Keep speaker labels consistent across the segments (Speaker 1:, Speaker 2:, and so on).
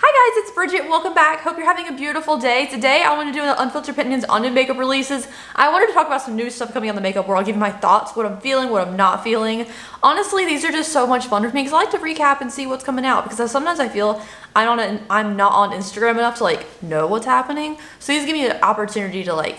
Speaker 1: Hi guys, it's Bridget. Welcome back. Hope you're having a beautiful day. Today I want to do the Unfiltered opinions on new makeup releases. I wanted to talk about some new stuff coming on the makeup world. I'll give you my thoughts, what I'm feeling, what I'm not feeling. Honestly, these are just so much fun for me because I like to recap and see what's coming out because sometimes I feel I'm not on Instagram enough to know what's happening. So these give me an opportunity to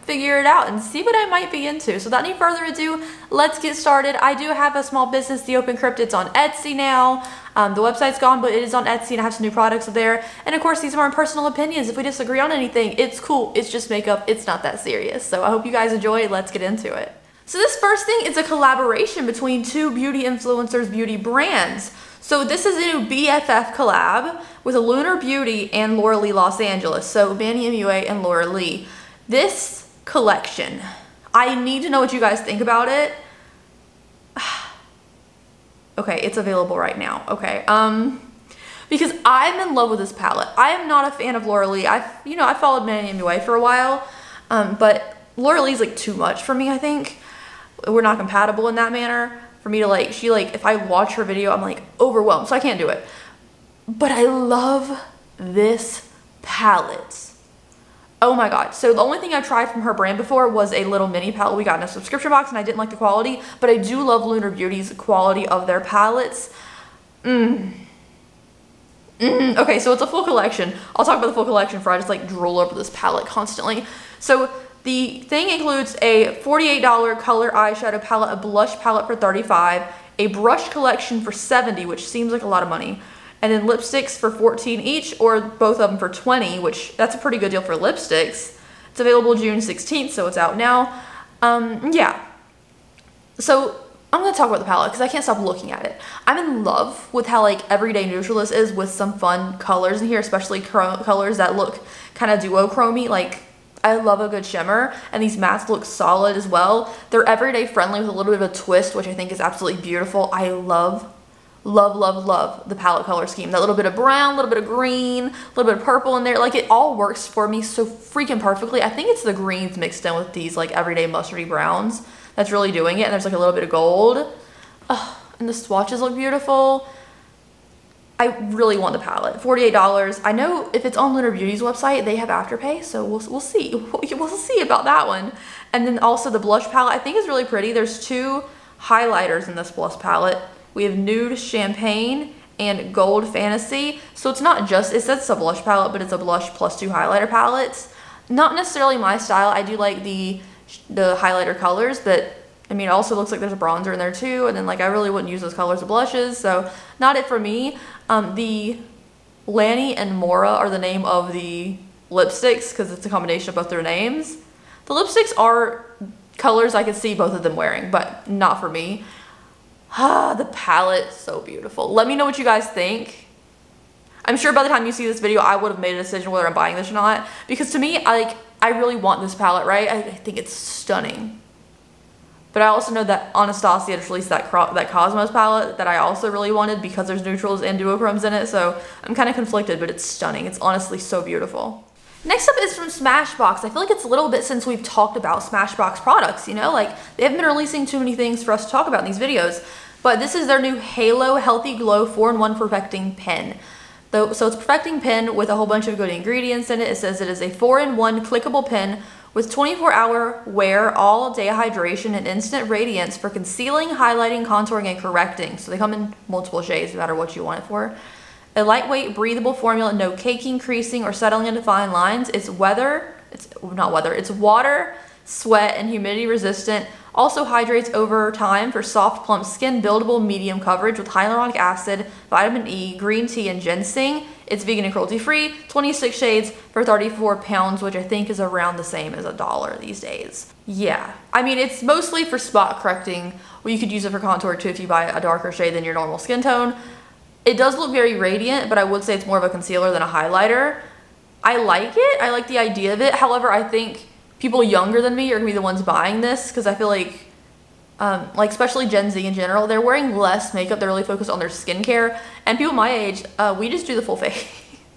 Speaker 1: figure it out and see what I might be into. So without any further ado, let's get started. I do have a small business, The Open Crypt. It's on Etsy now. The website's gone, but it is on Etsy and I have some new products there. And of course, these are my personal opinions. If we disagree on anything, it's cool. It's just makeup. It's not that serious. So I hope you guys enjoy it. Let's get into it. So this first thing is a collaboration between two beauty influencers, beauty brands. So this is a new BFF collab with a Lunar Beauty and Laura Lee Los Angeles. So MannyMUA and Laura Lee. This collection, I need to know what you guys think about it. Okay, it's available right now. Okay, because I'm in love with this palette. I am not a fan of Laura Lee. I followed MannyMUA for a while, but Laura Lee's too much for me. I think we're not compatible in that manner. For me to if I watch her video, I'm overwhelmed, so I can't do it. But I love this palette. Oh my god. So the only thing I've tried from her brand before was a little mini palette we got in a subscription box and I didn't like the quality, but I do love Lunar Beauty's quality of their palettes. Okay, so it's a full collection. I'll talk about the full collection before I just drool over this palette constantly. So the thing includes a $48 color eyeshadow palette, a blush palette for $35, a brush collection for $70, which seems like a lot of money, and then lipsticks for $14 each, or both of them for $20, which that's a pretty good deal for lipsticks. It's available June 16th, so it's out now. Yeah. So I'm gonna talk about the palette because I can't stop looking at it. I'm in love with how everyday neutral this is with some fun colors in here, especially colors that look kind of duochromy. I love a good shimmer, and these mattes look solid as well. They're everyday friendly with a little bit of a twist, which I think is absolutely beautiful. I love the palette color scheme. That little bit of brown, a little bit of green, a little bit of purple in there. It all works for me so freaking perfectly. I think it's the greens mixed in with these everyday mustardy browns that's really doing it. And there's a little bit of gold. Oh, and the swatches look beautiful. I really want the palette. $48. I know if it's on Lunar Beauty's website, they have Afterpay, so we'll see. We'll see about that one. And then also the blush palette, I think is really pretty. There's two highlighters in this blush palette. We have Nude Champagne and Gold Fantasy. So it's not just, it says it's a blush palette, but it's a blush plus two highlighter palettes. Not necessarily my style. I do like the highlighter colors, but I mean, it also looks like there's a bronzer in there too. And then I really wouldn't use those colors as blushes. So not it for me. The Lanny and Mora are the name of the lipsticks because it's a combination of both their names. The lipsticks are colors I could see both of them wearing, but not for me. The palette, so beautiful. Let me know what you guys think. I'm sure by the time you see this video, I would have made a decision whether I'm buying this or not. Because to me, I really want this palette, right? I think it's stunning. But I also know that Anastasia just released that Cosmos palette that I also really wanted because there's neutrals and duochromes in it. So I'm kind of conflicted, but it's stunning. It's honestly so beautiful. Next up is from Smashbox. I feel like it's a little bit since we've talked about Smashbox products, they haven't been releasing too many things for us to talk about in these videos. But this is their new Halo Healthy Glow 4-in-1 Perfecting Pen. So it's a perfecting pen with a whole bunch of good ingredients in it. It says it is a 4-in-1 clickable pen with 24-hour wear, all-day hydration, and instant radiance for concealing, highlighting, contouring, and correcting. So they come in multiple shades, no matter what you want it for. A lightweight, breathable formula, no caking, creasing, or settling into fine lines. It's water, sweat, and humidity resistant. Also hydrates over time for soft, plump skin, buildable, medium coverage with hyaluronic acid, vitamin E, green tea, and ginseng. It's vegan and cruelty-free. 26 shades for 34 pounds, which I think is around the same as $1 these days. Yeah, I mean, it's mostly for spot correcting. Well, you could use it for contour too if you buy a darker shade than your normal skin tone. It does look very radiant, but I would say it's more of a concealer than a highlighter. I like it. I like the idea of it. However, I think people younger than me are gonna be the ones buying this because I feel like especially Gen Z in general, they're wearing less makeup. They're really focused on their skincare. And people my age, we just do the full face.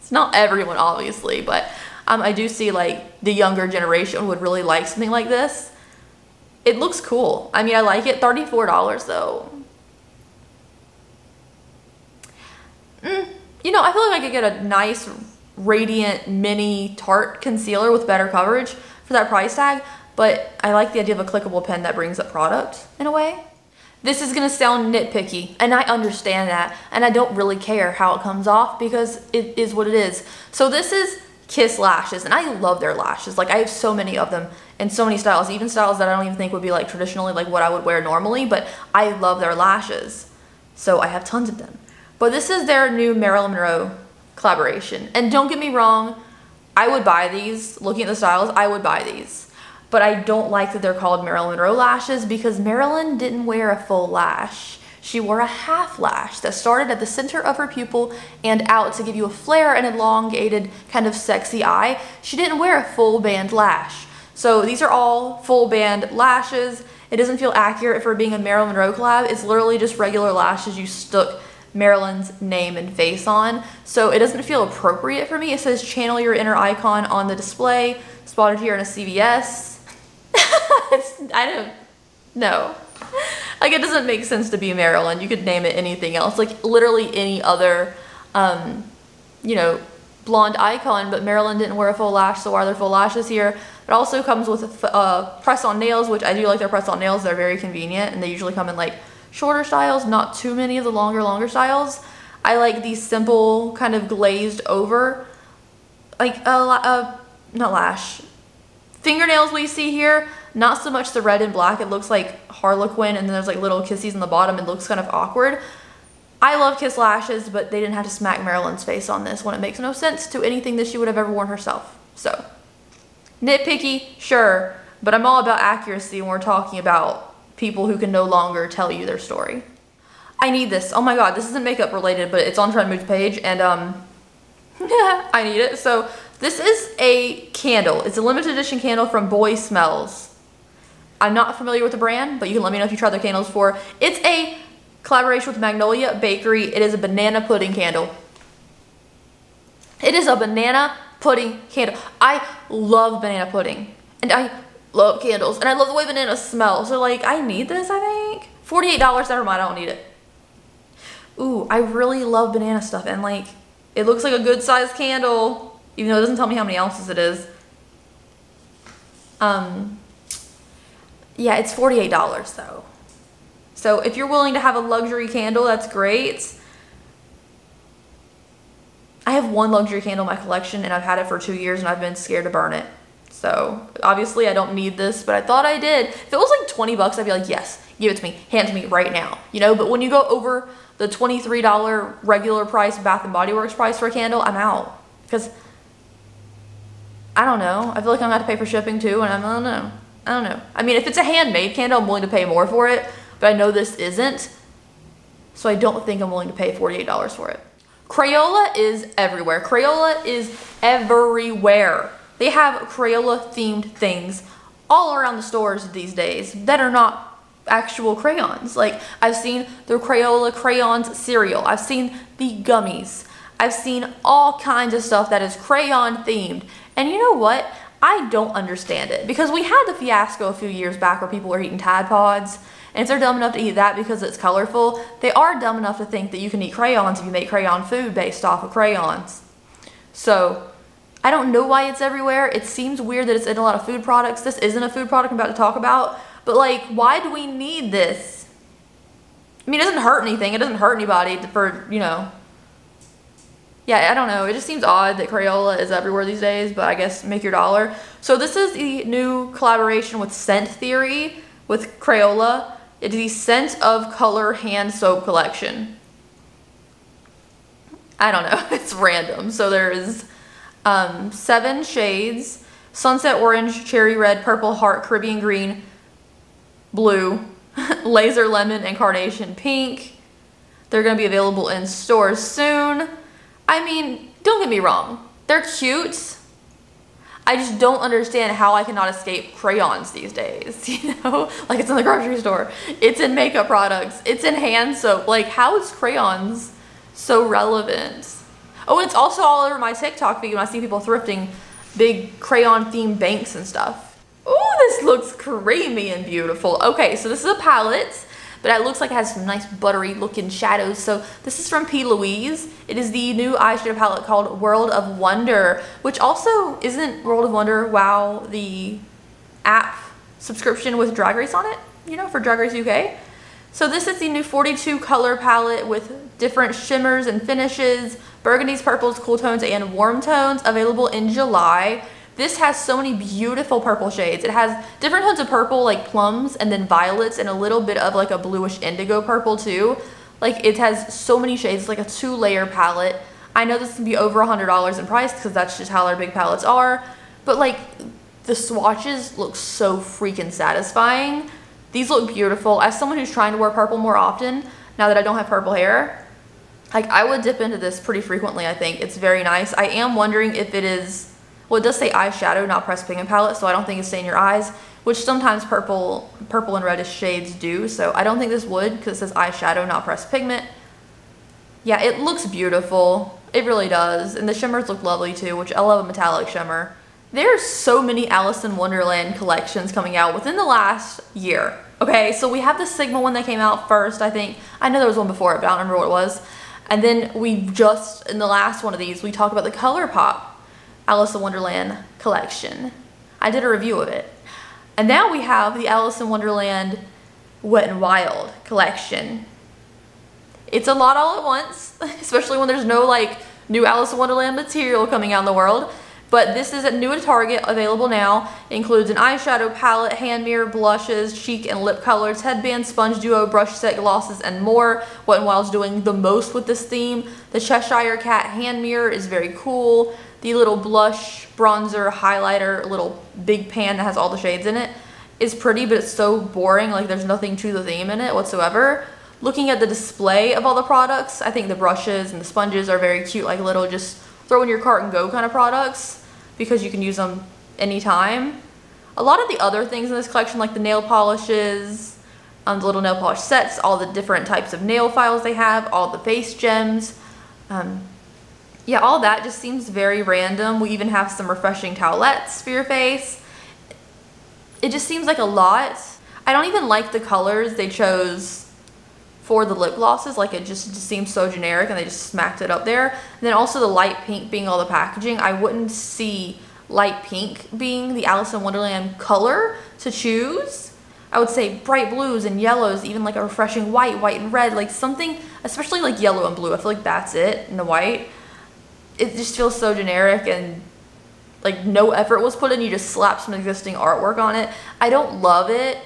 Speaker 1: It's not everyone, obviously, but I do see the younger generation would really like something like this. It looks cool. I mean, I like it. $34 though. You know, I feel like I could get a nice Radiant Mini Tarte concealer with better coverage for that price tag, but I like the idea of a clickable pen that brings up product in a way. This is gonna sound nitpicky, and I understand that, and I don't really care how it comes off because it is what it is. So this is Kiss lashes, and I love their lashes. Like, I have so many of them in so many styles, even styles that I don't even think would be like traditionally like what I would wear normally, but I love their lashes. So I have tons of them. But this is their new Marilyn Monroe collaboration. And don't get me wrong, I would buy these. Looking at the styles, I would buy these. But I don't like that they're called Marilyn Monroe lashes because Marilyn didn't wear a full lash. She wore a half lash that started at the center of her pupil and out to give you a flare and elongated kind of sexy eye. She didn't wear a full band lash. So these are all full band lashes. It doesn't feel accurate for being a Marilyn Monroe collab. It's literally just regular lashes you stuck Marilyn's name and face on. So it doesn't feel appropriate for me. It says channel your inner icon on the display, spotted here in a CVS. I don't know. Like, it doesn't make sense to be Marilyn. You could name it anything else, like literally any other, you know, blonde icon, but Marilyn didn't wear a full lash, so why are there full lashes here? It also comes with press-on nails, which I do like their press-on nails. They're very convenient, and they usually come in like shorter styles, not too many of the longer styles. I like these simple kind of glazed over, like not lash. Fingernails we see here, not so much the red and black. It looks like Harlequin, and then there's like little kissies on the bottom. It looks kind of awkward. I love Kiss lashes, but they didn't have to smack Marilyn's face on this when it makes no sense to anything that she would have ever worn herself. So, nitpicky, sure, but I'm all about accuracy when we're talking about people who can no longer tell you their story. I need this. Oh my god, this isn't makeup related, but it's on Trend Mood's page, and I need it. So this is a candle. It's a limited edition candle from Boy Smells. I'm not familiar with the brand, but you can let me know if you tried their candles before. It's a collaboration with Magnolia Bakery. It is a banana pudding candle. It is a banana pudding candle. I love banana pudding, and I love candles, and I love the way bananas smell. So like, I need this, I think. $48, never mind, I don't need it. Ooh, I really love banana stuff, and like, it looks like a good sized candle, even though it doesn't tell me how many ounces it is. Yeah, it's $48 though. So if you're willing to have a luxury candle, that's great. I have one luxury candle in my collection, and I've had it for 2 years, and I've been scared to burn it. So obviously I don't need this, but I thought I did. If it was like 20 bucks, I'd be like, yes, give it to me, hand it to me right now, you know? But when you go over the $23 regular price Bath & Body Works price for a candle, I'm out. Because, I don't know, I feel like I'm gonna have to pay for shipping too, and I don't know. I mean, if it's a handmade candle, I'm willing to pay more for it, but I know this isn't, so I don't think I'm willing to pay $48 for it. Crayola is everywhere. Crayola is everywhere. They have Crayola themed things all around the stores these days that are not actual crayons. Like, I've seen the Crayola crayons cereal. I've seen the gummies. I've seen all kinds of stuff that is crayon themed. And you know what? I don't understand it, because we had the fiasco a few years back where people were eating Tide Pods, and if they're dumb enough to eat that because it's colorful, they are dumb enough to think that you can eat crayons if you make crayon food based off of crayons. So I don't know why it's everywhere. It seems weird that it's in a lot of food products. This isn't a food product I'm about to talk about, but like, why do we need this? I mean, it doesn't hurt anything. It doesn't hurt anybody for, you know. Yeah, I don't know. It just seems odd that Crayola is everywhere these days, but I guess make your dollar. So this is the new collaboration with Scent Theory with Crayola. It's the Scent of Color hand soap collection. I don't know. It's random. So there's 7 shades: Sunset Orange, Cherry Red, Purple Heart, Caribbean Green, Blue, Laser Lemon, and Carnation Pink. They're going to be available in stores soon. I mean, don't get me wrong, they're cute. I just don't understand how I cannot escape crayons these days, you know? Like, it's in the grocery store, it's in makeup products, it's in hand soap. Like, how is crayons so relevant? Oh, and it's also all over my TikTok feed when I see people thrifting big crayon themed banks and stuff. Oh, this looks creamy and beautiful. Okay, so this is a palette. but it looks like it has some nice buttery looking shadows. So this is from P. Louise. It is the new eyeshadow palette called World of Wonder, which also isn't World of Wonder, wow, the app subscription with Drag Race on it, you know, for Drag Race UK. So this is the new 42 color palette with different shimmers and finishes, burgundies, purples, cool tones, and warm tones, available in July. This has so many beautiful purple shades. It has different tones of purple, like plums, and then violets, and a little bit of like a bluish indigo purple too. Like, it has so many shades. It's like a 2-layer palette. I know this can be over $100 in price because that's just how our big palettes are, but like, the swatches look so freaking satisfying. These look beautiful. As someone who's trying to wear purple more often, now that I don't have purple hair, like, I would dip into this pretty frequently, I think. It's very nice. I am wondering if it is, well, it does say eyeshadow, not pressed pigment palette, so I don't think it's staying in your eyes, which sometimes purple and reddish shades do, so I don't think this would because it says eyeshadow, not pressed pigment. Yeah, it looks beautiful. It really does. And the shimmers look lovely too, which I love a metallic shimmer. There's so many Alice in Wonderland collections coming out within the last year. Okay, so we have the Sigma one that came out first, I think. I know there was one before it, but I don't remember what it was. And then we just, in the last one of these, we talked about the ColourPop Alice in Wonderland collection. I did a review of it. And now we have the Alice in Wonderland Wet n Wild collection. It's a lot all at once, especially when there's no like new Alice in Wonderland material coming out in the world. But this is new at Target, available now. It includes an eyeshadow palette, hand mirror, blushes, cheek and lip colors, headband, sponge duo, brush set, glosses, and more. Wet n Wild's doing the most with this theme. The Cheshire Cat hand mirror is very cool. The little blush, bronzer, highlighter, little big pan that has all the shades in it is pretty, but it's so boring. Like, there's nothing to the theme in it whatsoever. Looking at the display of all the products, I think the brushes and the sponges are very cute, like little just throw in your cart and go kind of products, because you can use them anytime. A lot of the other things in this collection, like the nail polishes, the little nail polish sets, all the different types of nail files they have, all the face gems, yeah, all that just seems very random. We even have some refreshing towelettes for your face. It just seems like a lot. I don't even like the colors they chose for the lip glosses. Like, it just seems so generic and they just smacked it up there. And then also the light pink being all the packaging. I wouldn't see light pink being the Alice in Wonderland color to choose. I would say bright blues and yellows, even like a refreshing white and red, like something, especially like yellow and blue. I feel like that's it, and the white. It just feels so generic and like no effort was put in. You just slap some existing artwork on it. I don't love it.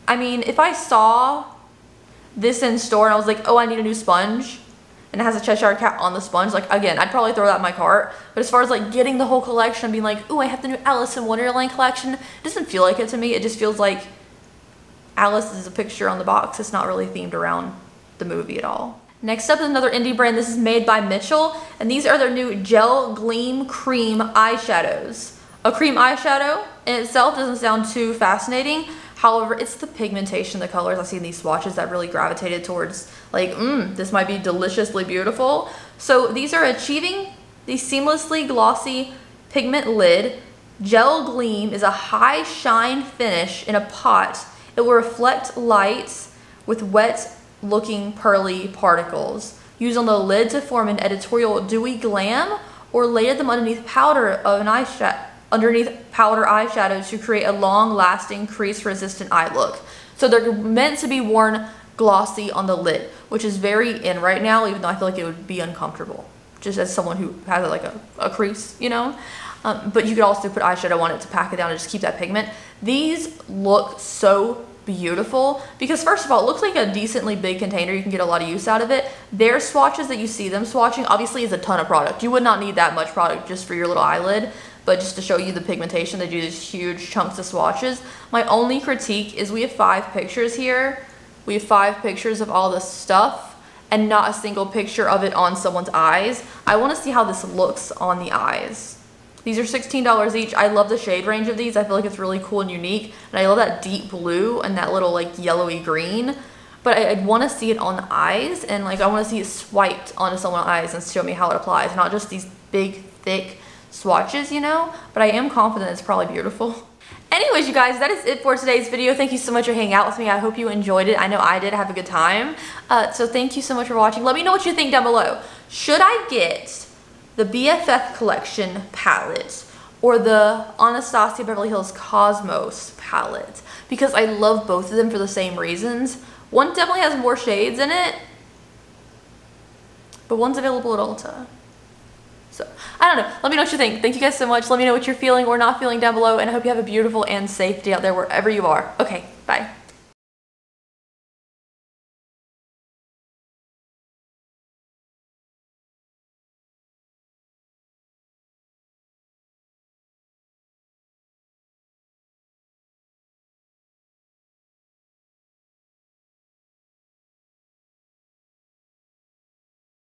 Speaker 1: I mean, if I saw this in store and I was like, oh, I need a new sponge, and it has a Cheshire Cat on the sponge, like, again, I'd probably throw that in my cart. But as far as like getting the whole collection and being like, oh, I have the new Alice in Wonderland collection, it doesn't feel like it to me. It just feels like Alice is a picture on the box. It's not really themed around the movie at all. Next up is another indie brand. This is made by Mitchell, and these are their new Gel Gleam Cream eyeshadows. A cream eyeshadow in itself doesn't sound too fascinating. However, it's the pigmentation, the colors I see in these swatches that really gravitated towards like, this might be deliciously beautiful. So these are achieving the seamlessly glossy pigment lid. Gel Gleam is a high shine finish in a pot. It will reflect light with wet looking pearly particles. Use on the lid to form an editorial dewy glam, or layer them underneath powder of an eyeshadow. Underneath powder eyeshadows to create a long-lasting crease-resistant eye look. So they're meant to be worn glossy on the lid, which is very in right now, even though I feel like it would be uncomfortable, just as someone who has like a crease, you know? But you could also put eyeshadow on it to pack it down and just keep that pigment. These look so beautiful because, first of all, it looks like a decently big container. You can get a lot of use out of it. Their swatches that you see them swatching obviously is a ton of product. You would not need that much product just for your little eyelid. But just to show you the pigmentation, they do these huge chunks of swatches. My only critique is we have 5 pictures here. We have 5 pictures of all this stuff and not a single picture of it on someone's eyes. I want to see how this looks on the eyes. These are $16 each. I love the shade range of these. I feel like it's really cool and unique. And I love that deep blue and that little like yellowy green. But I'd want to see it on the eyes, and like I want to see it swiped onto someone's eyes and show me how it applies, not just these big, thick swatches, you know. But I am confident it's probably beautiful. Anyways, you guys, that is it for today's video. Thank you so much for hanging out with me. I hope you enjoyed it. I know I did have a good time. So thank you so much for watching. Let me know what you think down below. Should I get the BFF collection palette or the Anastasia Beverly Hills Cosmos palette? Because I love both of them for the same reasons. One definitely has more shades in it, but one's available at Ulta. So, I don't know. Let me know what you think. Thank you guys so much. Let me know what you're feeling or not feeling down below, and I hope you have a beautiful and safe day out there wherever you are. Okay, bye.